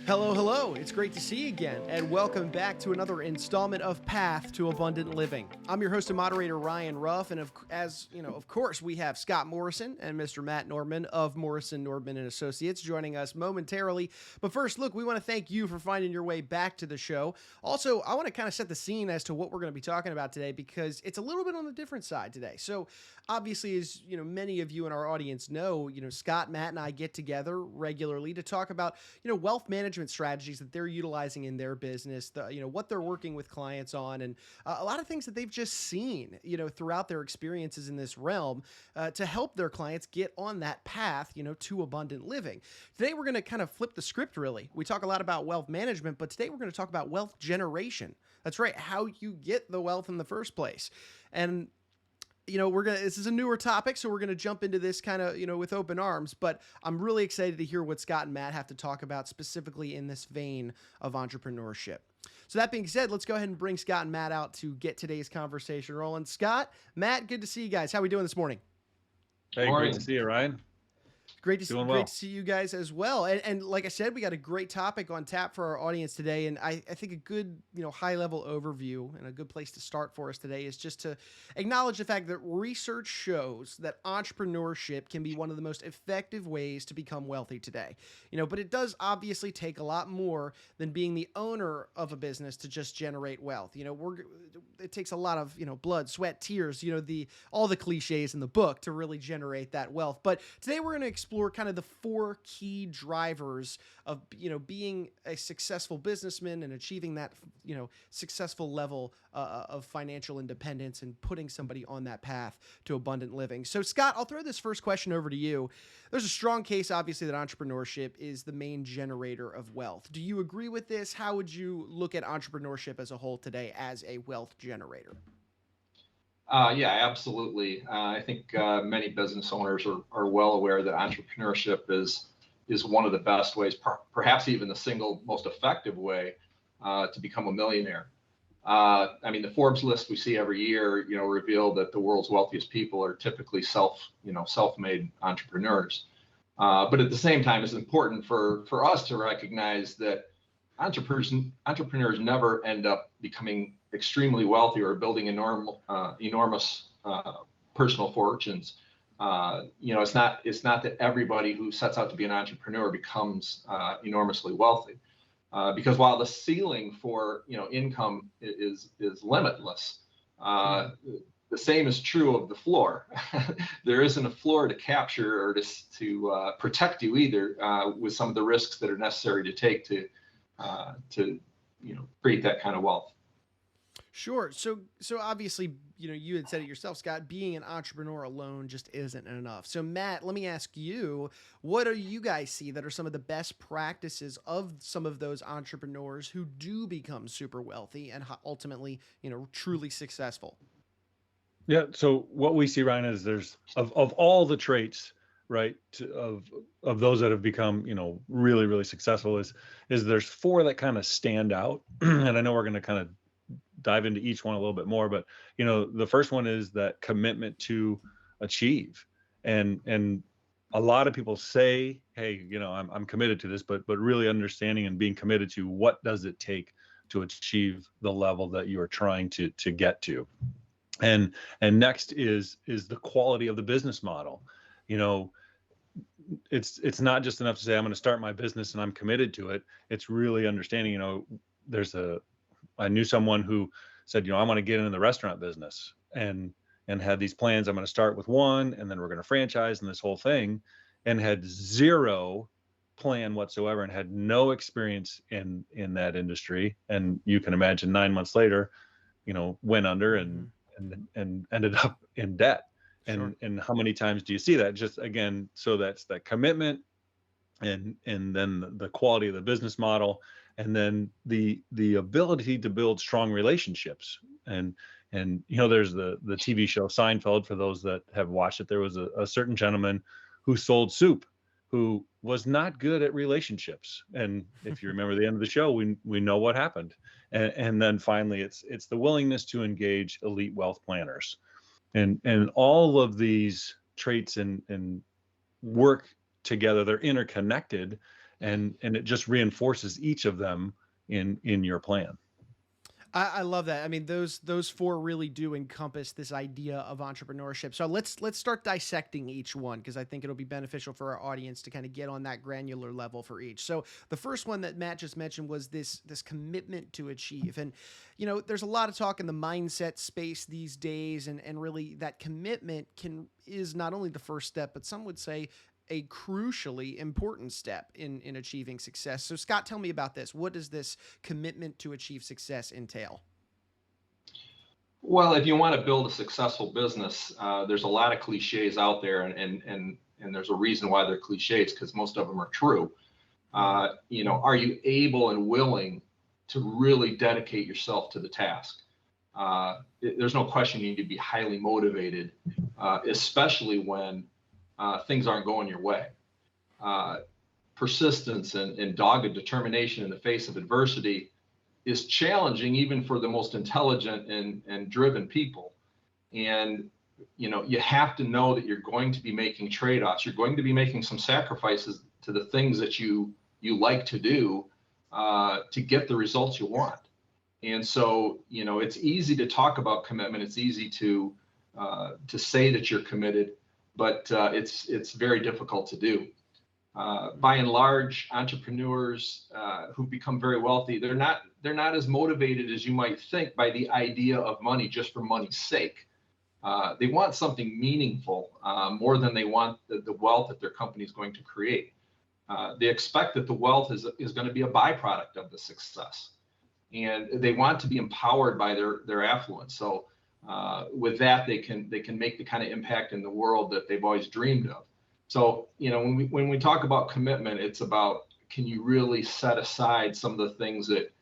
Hello, hello. It's great to see you again, and welcome back to another installment of Path to Abundant Living. I'm your host and moderator, Ryan Ruff, and of course, we have Scott Morrison and Mr. Matt Nordman of Morrison, Nordman and Associates joining us momentarily. But first, look, we want to thank you for finding your way back to the show. Also, I want to kind of set the scene as to what we're going to be talking about today because it's a little bit on the different side today. So, obviously, as many of you in our audience know, Scott, Matt, and I get together regularly to talk about wealth management strategies that they're utilizing in their business, what they're working with clients on, and a lot of things that they've just seen, throughout their experiences in this realm to help their clients get on that path, to abundant living. Today, we're going to kind of flip the script, really. We talk a lot about wealth management, but today we're going to talk about wealth generation. That's right, how you get the wealth in the first place. And this is a newer topic, so we're going to jump into this kind of, with open arms, but I'm really excited to hear what Scott and Matt have to talk about specifically in this vein of entrepreneurship. So that being said, let's go ahead and bring Scott and Matt out to get today's conversation rolling. Scott, Matt, good to see you guys. How are we doing this morning? Hey, great to see you, Ryan. Great to see you guys as well. And like I said, we got a great topic on tap for our audience today. And I think a good, high level overview and a good place to start for us today is just to acknowledge the fact that research shows that entrepreneurship can be one of the most effective ways to become wealthy today. But it does obviously take a lot more than being the owner of a business to just generate wealth. It takes a lot of, blood, sweat, tears, all the cliches in the book to really generate that wealth. But today we're going to explore kind of the four key drivers of, being a successful businessman and achieving that, successful level of financial independence and putting somebody on that path to abundant living. So Scott, I'll throw this first question over to you. There's a strong case, obviously, that entrepreneurship is the main generator of wealth. Do you agree with this? How would you look at entrepreneurship as a whole today as a wealth generator? Yeah, absolutely. I think many business owners are well aware that entrepreneurship is one of the best ways, perhaps even the single most effective way to become a millionaire. The Forbes list we see every year, reveal that the world's wealthiest people are typically self-made entrepreneurs. But at the same time, it's important for us to recognize that entrepreneurs never end up becoming extremely wealthy or building enormous personal fortunes. It's not that everybody who sets out to be an entrepreneur becomes enormously wealthy, because while the ceiling for income is limitless, the same is true of the floor. There isn't a floor to capture or to protect you either, with some of the risks that are necessary to take to create that kind of wealth. Sure. So obviously, you had said it yourself, Scott, being an entrepreneur alone just isn't enough. So Matt, let me ask you, what do you guys see that are some of the best practices of some of those entrepreneurs who do become super wealthy and ultimately, truly successful? Yeah. So what we see, Ryan, is there's of all the traits, right, of those that have become, really, really successful is there's four that kind of stand out. And I know we're going to kind of dive into each one a little bit more, but the first one is that commitment to achieve. And a lot of people say, hey, I'm committed to this, but really understanding and being committed to what does it take to achieve the level that you are trying to get to. And next is the quality of the business model. It's not just enough to say I'm going to start my business and I'm committed to it. It's really understanding, I knew someone who said, I want to get into the restaurant business and had these plans. I'm going to start with one and then we're going to franchise and this whole thing, and had zero plan whatsoever and had no experience in that industry. And you can imagine 9 months later, went under and ended up in debt. Sure. And how many times do you see that? Just again, so that's that commitment and then the quality of the business model, and then the ability to build strong relationships. And there's the TV show Seinfeld. For those that have watched it, there was a certain gentleman who sold soup who was not good at relationships. And if you remember the end of the show, we know what happened. And then finally, it's the willingness to engage elite wealth planners. And all of these traits and work together, they're interconnected. and it just reinforces each of them in your plan. I love that. I mean, those four really do encompass this idea of entrepreneurship. So let's start dissecting each one, because I think it'll be beneficial for our audience to kind of get on that granular level for each. So the first one that Matt just mentioned was this commitment to achieve. And there's a lot of talk in the mindset space these days, and really that commitment is not only the first step, but some would say a crucially important step in achieving success. So Scott, tell me about this. What does this commitment to achieve success entail? Well, if you want to build a successful business, there's a lot of cliches out there, and there's a reason why they're cliches, because most of them are true. Are you able and willing to really dedicate yourself to the task? There's no question you need to be highly motivated, especially when things aren't going your way. Persistence and dogged determination in the face of adversity is challenging even for the most intelligent and driven people. And you have to know that you're going to be making trade-offs. You're going to be making some sacrifices to the things that you like to do to get the results you want. And so it's easy to talk about commitment. It's easy to say that you're committed, but it's very difficult to do. By and large, entrepreneurs who become very wealthy, they're not as motivated as you might think by the idea of money just for money's sake. They want something meaningful more than they want the wealth that their company is going to create. They expect that the wealth is going to be a byproduct of the success, and they want to be empowered by their affluence. So with that, they can make the kind of impact in the world that they've always dreamed of. So when we talk about commitment, it's about, can you really set aside some of the things that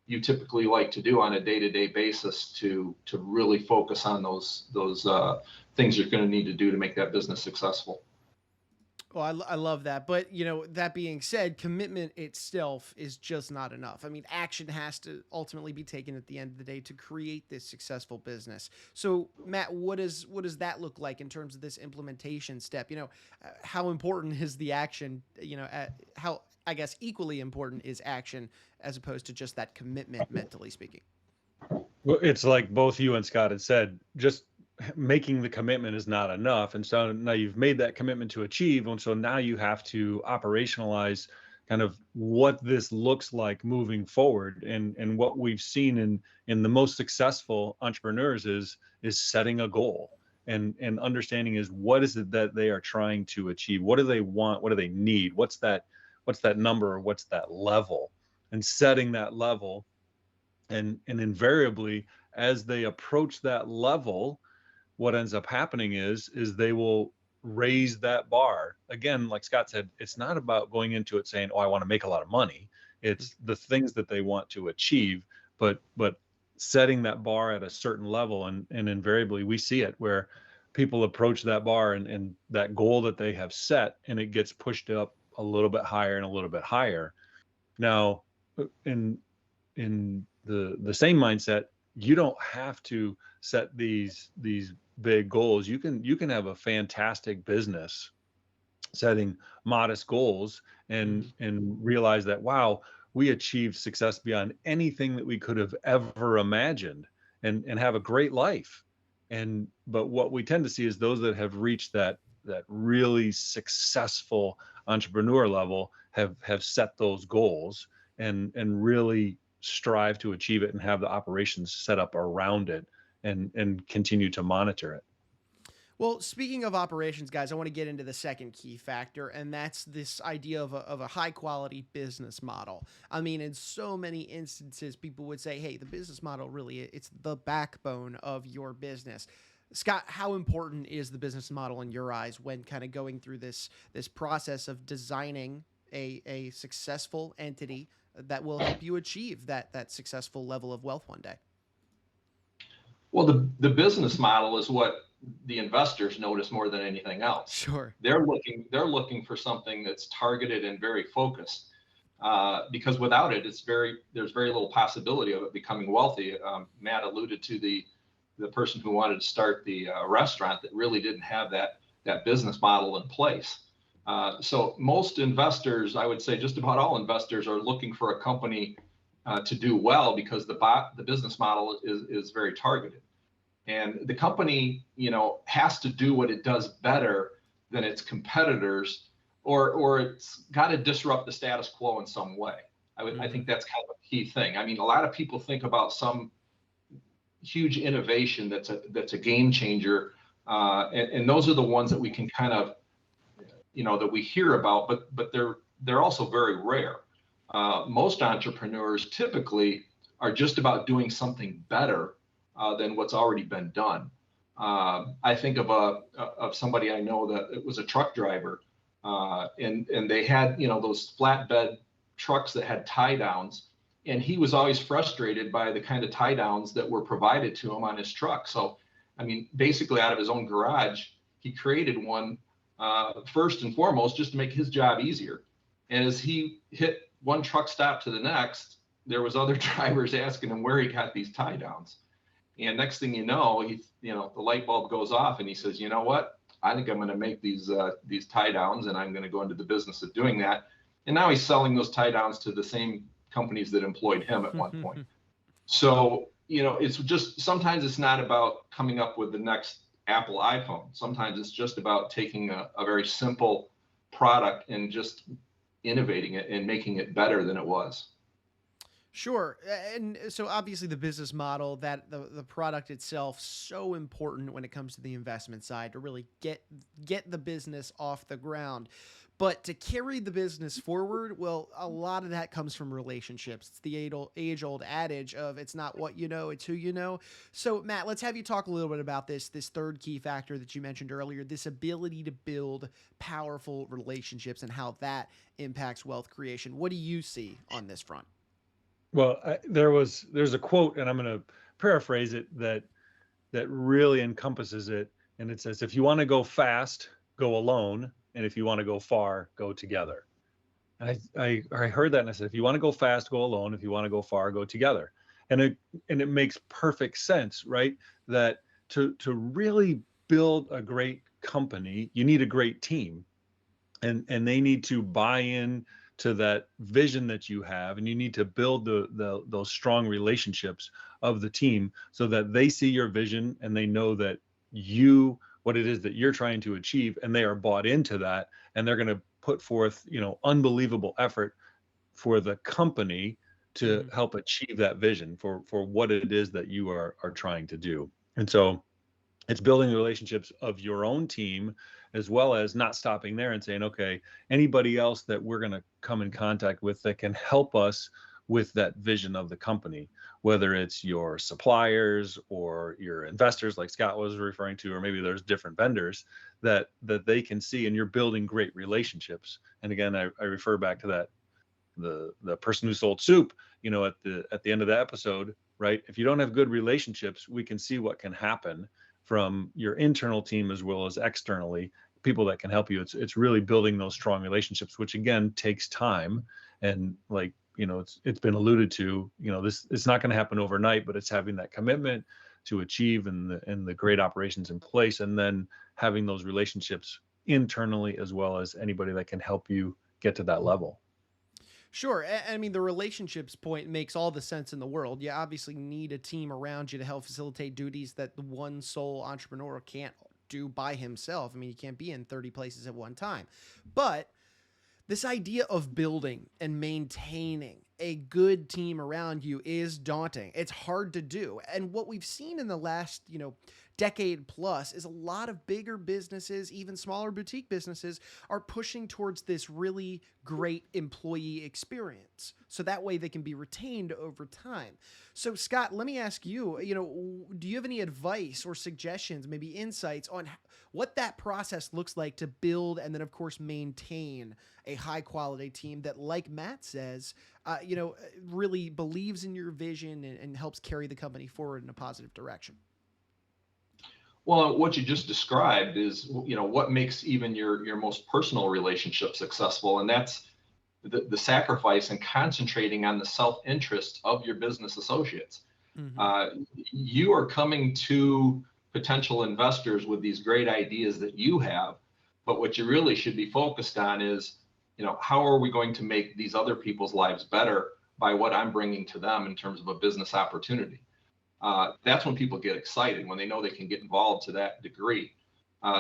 you typically like to do on a day-to-day basis to really focus on those things you're going to need to do to make that business successful. Well, I love that. But, that being said, commitment itself is just not enough. I mean, action has to ultimately be taken at the end of the day to create this successful business. So, Matt, what does that look like in terms of this implementation step? How important is the action? How, I guess, equally important is action as opposed to just that commitment, mentally speaking? Well, it's like both you and Scott had said, just making the commitment is not enough. And so now you've made that commitment to achieve. And so now you have to operationalize kind of what this looks like moving forward. And what we've seen in the most successful entrepreneurs is setting a goal and understanding is what is it that they are trying to achieve? What do they want? What do they need? What's that number, or what's that level? And setting that level, and invariably as they approach that level, what ends up happening is they will raise that bar. Again, like Scott said, it's not about going into it saying, oh, I want to make a lot of money. It's the things that they want to achieve, but setting that bar at a certain level. And invariably we see it where people approach that bar and that goal that they have set, and it gets pushed up a little bit higher and a little bit higher. Now, in the same mindset, you don't have to set these big goals. You can have a fantastic business setting modest goals and realize that, wow, we achieved success beyond anything that we could have ever imagined, and have a great life. But what we tend to see is those that have reached that really successful entrepreneur level have set those goals and really strive to achieve it and have the operations set up around it and continue to monitor it. Well, speaking of operations, guys, I want to get into the second key factor, and that's this idea of a high quality business model. I mean, in so many instances, people would say, hey, the business model really, it's the backbone of your business. Scott, how important is the business model in your eyes when kind of going through this process of designing a successful entity that will help you achieve that successful level of wealth one day? Well, the business model is what the investors notice more than anything else. Sure. They're looking for something that's targeted and very focused, because without it, there's very little possibility of it becoming wealthy. Matt alluded to the person who wanted to start the restaurant that really didn't have that business model in place. So most investors, I would say just about all investors, are looking for a company to do well because the business model is very targeted. And the company, has to do what it does better than its competitors, or it's got to disrupt the status quo in some way. I think that's kind of a key thing. I mean, a lot of people think about some huge innovation that's a game changer, and those are the ones that we can kind of, that we hear about, but they're also very rare. Most entrepreneurs typically are just about doing something better than what's already been done. I think of somebody I know that it was a truck driver, and they had those flatbed trucks that had tie downs, and he was always frustrated by the kind of tie downs that were provided to him on his truck. So, I mean, basically out of his own garage, he created one first and foremost just to make his job easier. And as he hit one truck stop to the next, there was other drivers asking him where he got these tie downs. And next thing you know, the light bulb goes off, and he says, you know what? I think I'm going to make these tie downs, and I'm going to go into the business of doing that. And now he's selling those tie downs to the same companies that employed him at one point. So, it's just, sometimes it's not about coming up with the next Apple iPhone. Sometimes it's just about taking a very simple product and just innovating it and making it better than it was. Sure. And so obviously the business model, that the product itself, so important when it comes to the investment side to really get the business off the ground. But to carry the business forward, well, a lot of that comes from relationships. It's the age-old adage of it's not what you know, it's who you know. So, Matt, let's have you talk a little bit about this third key factor that you mentioned earlier, this ability to build powerful relationships and how that impacts wealth creation. What do you see on this front? Well, there's a quote, and I'm going to paraphrase it, that really encompasses it. And it says, if you want to go fast, go alone. And if you want to go far, go together. And I heard that, and I said, if you want to go fast, go alone. If you want to go far, go together. And it makes perfect sense, right? That to really build a great company, you need a great team, and they need to buy in to that vision that you have, and you need to build those strong relationships of the team so that they see your vision and they know that what it is that you're trying to achieve, and they are bought into that, and they're going to put forth, unbelievable effort for the company to help achieve that vision for what it is that you are trying to do. And so it's building the relationships of your own team, as well as not stopping there and saying, okay, anybody else that we're going to come in contact with that can help us with that vision of the company, whether it's your suppliers or your investors like Scott was referring to, or maybe there's different vendors that they can see, and you're building great relationships. And again, I refer back to that, the person who sold soup, at the end of the episode, right? If you don't have good relationships, we can see what can happen from your internal team as well as externally, people that can help you. It's really building those strong relationships, which again takes time. And like, it's been alluded to, it's not going to happen overnight, but it's having that commitment to achieve and the great operations in place, and then having those relationships internally as well as anybody that can help you get to that level. Sure. I mean, the relationships point makes all the sense in the world. You obviously need a team around you to help facilitate duties that the one sole entrepreneur can't do by himself. I mean, you can't be in 30 places at one time. But this idea of building and maintaining a good team around you is daunting. It's hard to do. And what we've seen in the last, decade plus is a lot of bigger businesses, even smaller boutique businesses, are pushing towards this really great employee experience. So that way they can be retained over time. So Scott, let me ask you, do you have any advice or suggestions, maybe insights on what that process looks like to build and then of course maintain a high quality team that, like Matt says, really believes in your vision and helps carry the company forward in a positive direction? Well, what you just described is, what makes even your most personal relationship successful, and that's the sacrifice and concentrating on the self-interest of your business associates. You are coming to potential investors with these great ideas that you have, But what you really should be focused on is, how are we going to make these other people's lives better by what I'm bringing to them in terms of a business opportunity? That's when people get excited, when they know they can get involved to that degree.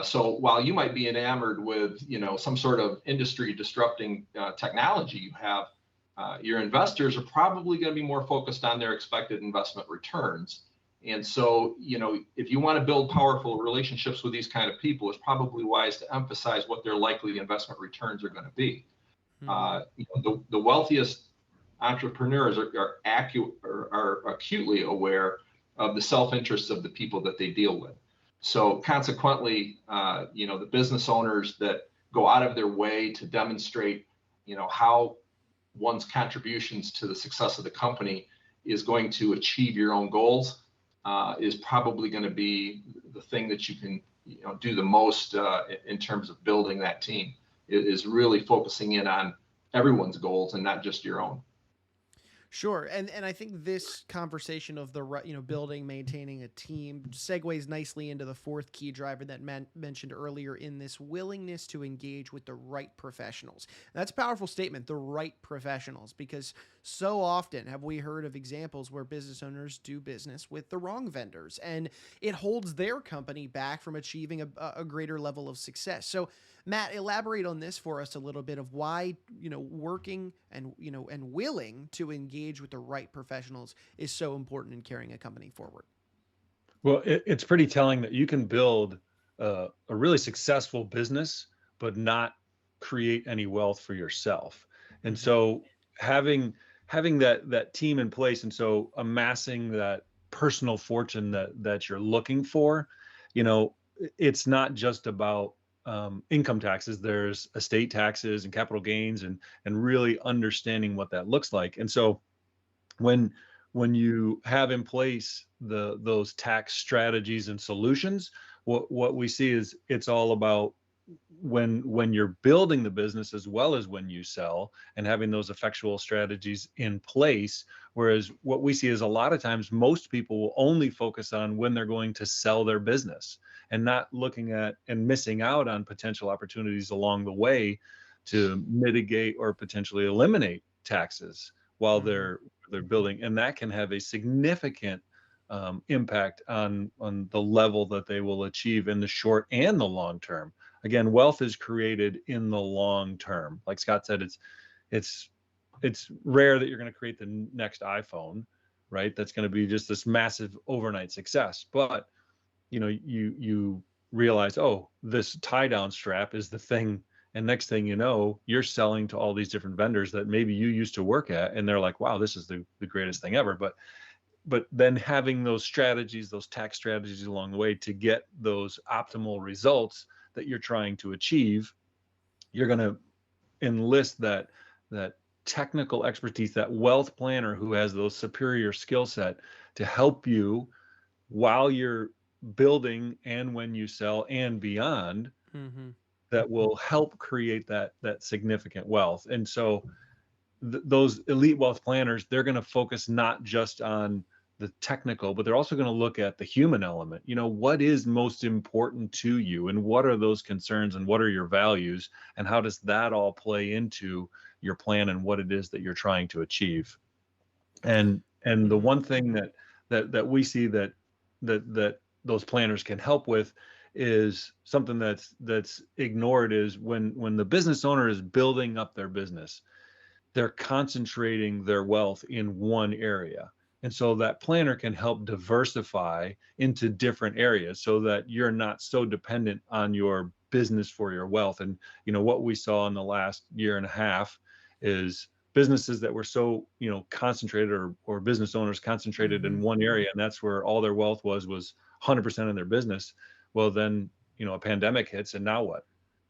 So while you might be enamored with, some sort of industry disrupting technology you have, your investors are probably going to be more focused on their expected investment returns. And so, if you want to build powerful relationships with these kind of people, it's probably wise to emphasize what their likely investment returns are going to be. The wealthiest entrepreneurs are acutely aware of the self-interests of the people that they deal with. So consequently, the business owners that go out of their way to demonstrate, how one's contributions to the success of the company is going to achieve your own goals, is probably going to be the thing that you can, do the most in terms of building that team. It is really focusing in on everyone's goals and not just your own. Sure, and I think this conversation of the building, maintaining a team segues nicely into the fourth key driver that mentioned earlier in this willingness to engage with the right professionals. That's a powerful statement, the right professionals, because so often have we heard of examples where business owners do business with the wrong vendors, and it holds their company back from achieving a greater level of success. So Matt, elaborate on this for us a little bit of why, working and willing to engage with the right professionals is so important in carrying a company forward. Well, it's pretty telling that you can build a really successful business, but not create any wealth for yourself. And so having that team in place, and so amassing that personal fortune that you're looking for, it's not just about income taxes. There's estate taxes and capital gains, and really understanding what that looks like. And so when you have in place those tax strategies and solutions, what we see is it's all about when you're building the business as well as when you sell, and having those effectual strategies in place. Whereas what we see is a lot of times most people will only focus on when they're going to sell their business, and not looking at and missing out on potential opportunities along the way to mitigate or potentially eliminate taxes while they're building. And that can have a significant impact on the level that they will achieve in the short and the long term. Again, wealth is created in the long term. Like Scott said, it's rare that you're going to create the next iPhone, right? That's going to be just this massive overnight success. But you realize, oh, this tie down strap is the thing. And next thing you know, you're selling to all these different vendors that maybe you used to work at, and they're like, wow, this is the greatest thing ever. But then having those strategies, those tax strategies along the way to get those optimal results that you're trying to achieve, you're going to enlist that technical expertise, that wealth planner who has those superior skill set to help you while you're building and when you sell and beyond, that will help create that significant wealth. And so those elite wealth planners, they're going to focus not just on the technical, but they're also going to look at the human element. What is most important to you, and what are those concerns, and what are your values, and how does that all play into your plan and what it is that you're trying to achieve. And the one thing that we see that those planners can help with is something that's ignored, is when the business owner is building up their business, they're concentrating their wealth in one area. And so that planner can help diversify into different areas so that you're not so dependent on your business for your wealth. And what we saw in the last year and a half is businesses that were so concentrated, or business owners concentrated in one area, and that's where all their wealth was 100% in their business. Well, then a pandemic hits, and now what?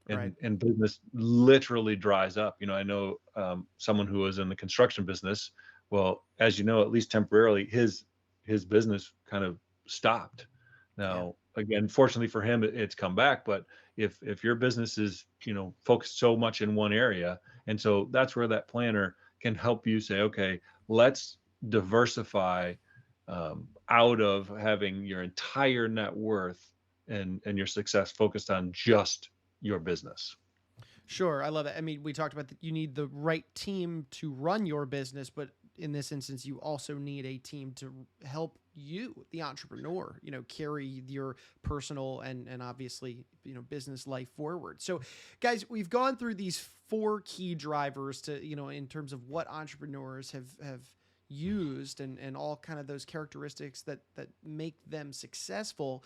And business literally dries up. I know someone who was in the construction business. Well, as you know, at least temporarily, his business kind of stopped. Now, again, fortunately for him, it's come back. But if your business is focused so much in one area, and so that's where that planner can help you say, okay, let's diversify out of having your entire net worth and your success focused on just your business. Sure. I love it. I mean, we talked about that you need the right team to run your business, but in this instance, you also need a team to help you, the entrepreneur, carry your personal and obviously, business life forward. So guys, we've gone through these 4 key drivers to, in terms of what entrepreneurs have used and all kind of those characteristics that make them successful.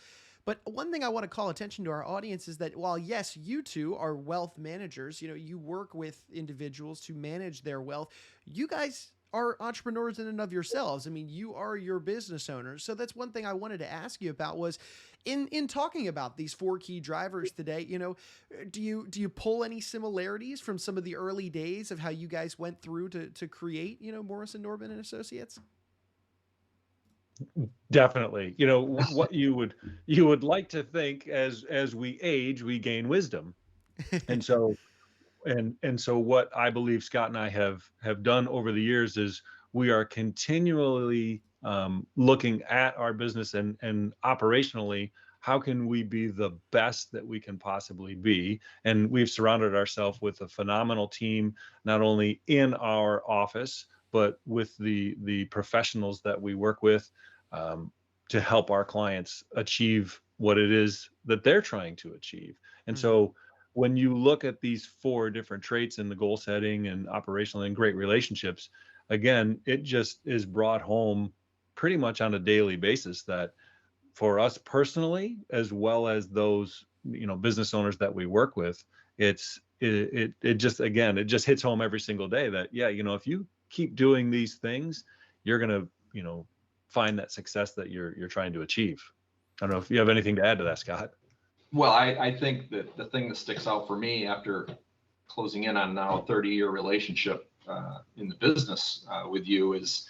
But one thing I want to call attention to our audience is that while, yes, you two are wealth managers, you work with individuals to manage their wealth, you guys are entrepreneurs in and of yourselves. I mean, you are your business owners. So that's one thing I wanted to ask you about was in talking about these 4 key drivers today, do you pull any similarities from some of the early days of how you guys went through to create, Morrison, Norman and Associates? Definitely. What you would like to think as we age, we gain wisdom. And so what I believe Scott and I have done over the years is we are continually looking at our business and operationally, how can we be the best that we can possibly be? And we've surrounded ourselves with a phenomenal team, not only in our office, but with the professionals that we work with to help our clients achieve what it is that they're trying to achieve. And so when you look at these 4 different traits in the goal setting and operational and great relationships, again, it just is brought home pretty much on a daily basis that for us personally, as well as those, business owners that we work with, it just hits home every single day that, if you keep doing these things, you're going to, find that success that you're trying to achieve. I don't know if you have anything to add to that, Scott. Well, I think that the thing that sticks out for me after closing in on now a 30-year relationship in the business with you is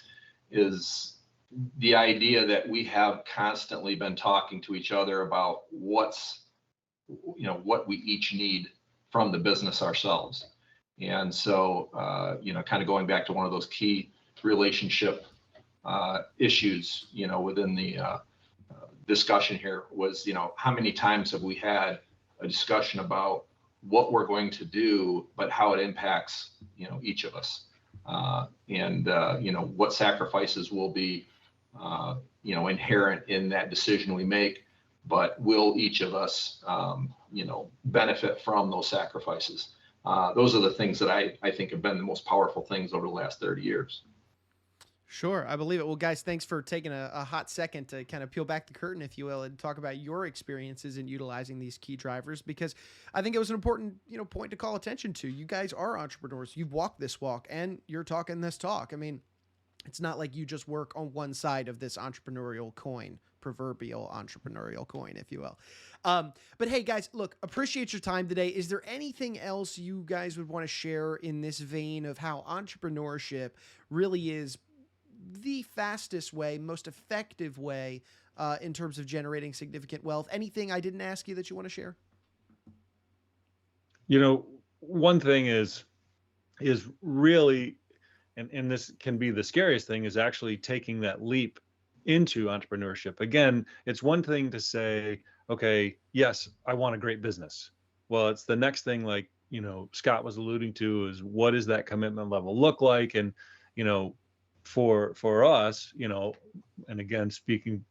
the idea that we have constantly been talking to each other about what we each need from the business ourselves. And so, kind of going back to one of those key relationship issues, within the discussion here was, how many times have we had a discussion about what we're going to do, but how it impacts, each of us, and what sacrifices will be, inherent in that decision we make, but will each of us, benefit from those sacrifices? Those are the things that I think have been the most powerful things over the last 30 years. Sure, I believe it. Well, guys, thanks for taking a hot second to kind of peel back the curtain, if you will, and talk about your experiences in utilizing these key drivers, because I think it was an important, point to call attention to. You guys are entrepreneurs. You've walked this walk and you're talking this talk. I mean, it's not like you just work on one side of this entrepreneurial coin, proverbial entrepreneurial coin, if you will. But hey, guys, look, appreciate your time today. Is there anything else you guys would want to share in this vein of how entrepreneurship really is the fastest way, most effective way in terms of generating significant wealth? Anything I didn't ask you that you want to share? One thing is really, and this can be the scariest thing, is actually taking that leap into entrepreneurship. Again, it's one thing to say, okay, yes, I want a great business. Well, it's the next thing, like, Scott was alluding to, is what does that commitment level look like? And, for us, and again, speaking,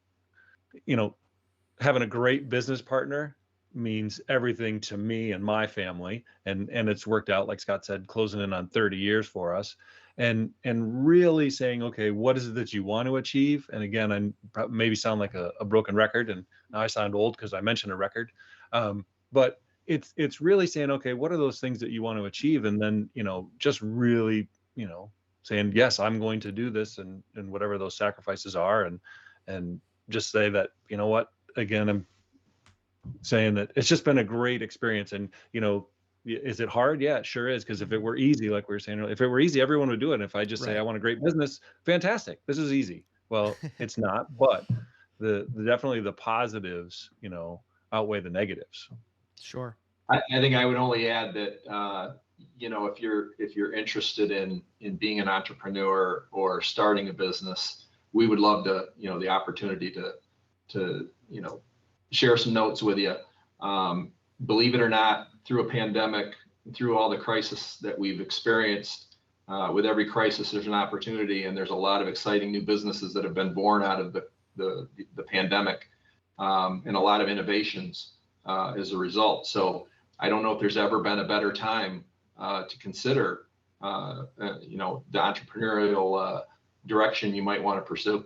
having a great business partner means everything to me and my family. And it's worked out, like Scott said, closing in on 30 years for us, and really saying, okay, what is it that you want to achieve? And again, I maybe sound like a broken record, and now I sound old because I mentioned a record. But it's really saying, okay, what are those things that you want to achieve? And then, just really, saying, yes, I'm going to do this, and whatever those sacrifices are, and just say that, what, again, I'm saying that it's just been a great experience. And, is it hard? Yeah, it sure is. Because if it were easy, like we were saying earlier, if it were easy, everyone would do it. And if I just say, I want a great business, fantastic, this is easy. Well, it's not, but definitely the positives, outweigh the negatives. Sure. I think I would only add that, if you're interested in being an entrepreneur or starting a business, we would love to, the opportunity to share some notes with you. Believe it or not, through a pandemic, through all the crisis that we've experienced. With every crisis, there's an opportunity, and there's a lot of exciting new businesses that have been born out of the pandemic, and a lot of innovations as a result. So I don't know if there's ever been a better time to consider, the entrepreneurial direction you might want to pursue.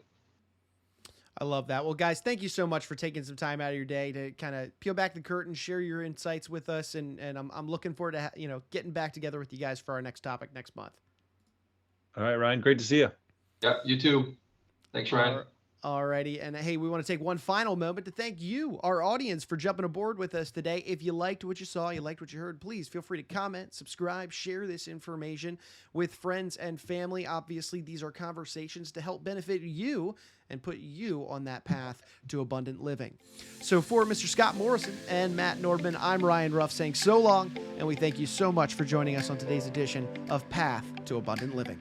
I love that. Well, guys, thank you so much for taking some time out of your day to kind of peel back the curtain, share your insights with us, and I'm looking forward to getting back together with you guys for our next topic next month. All right, Ryan, great to see you. Yeah, you too. Thanks, Ryan. Alrighty. And hey, we want to take one final moment to thank you, our audience, for jumping aboard with us today. If you liked what you saw, you liked what you heard, please feel free to comment, subscribe, share this information with friends and family. Obviously, these are conversations to help benefit you and put you on that path to abundant living. So for Mr. Scott Morrison and Matt Nordman, I'm Ryan Ruff saying so long, and we thank you so much for joining us on today's edition of Path to Abundant Living.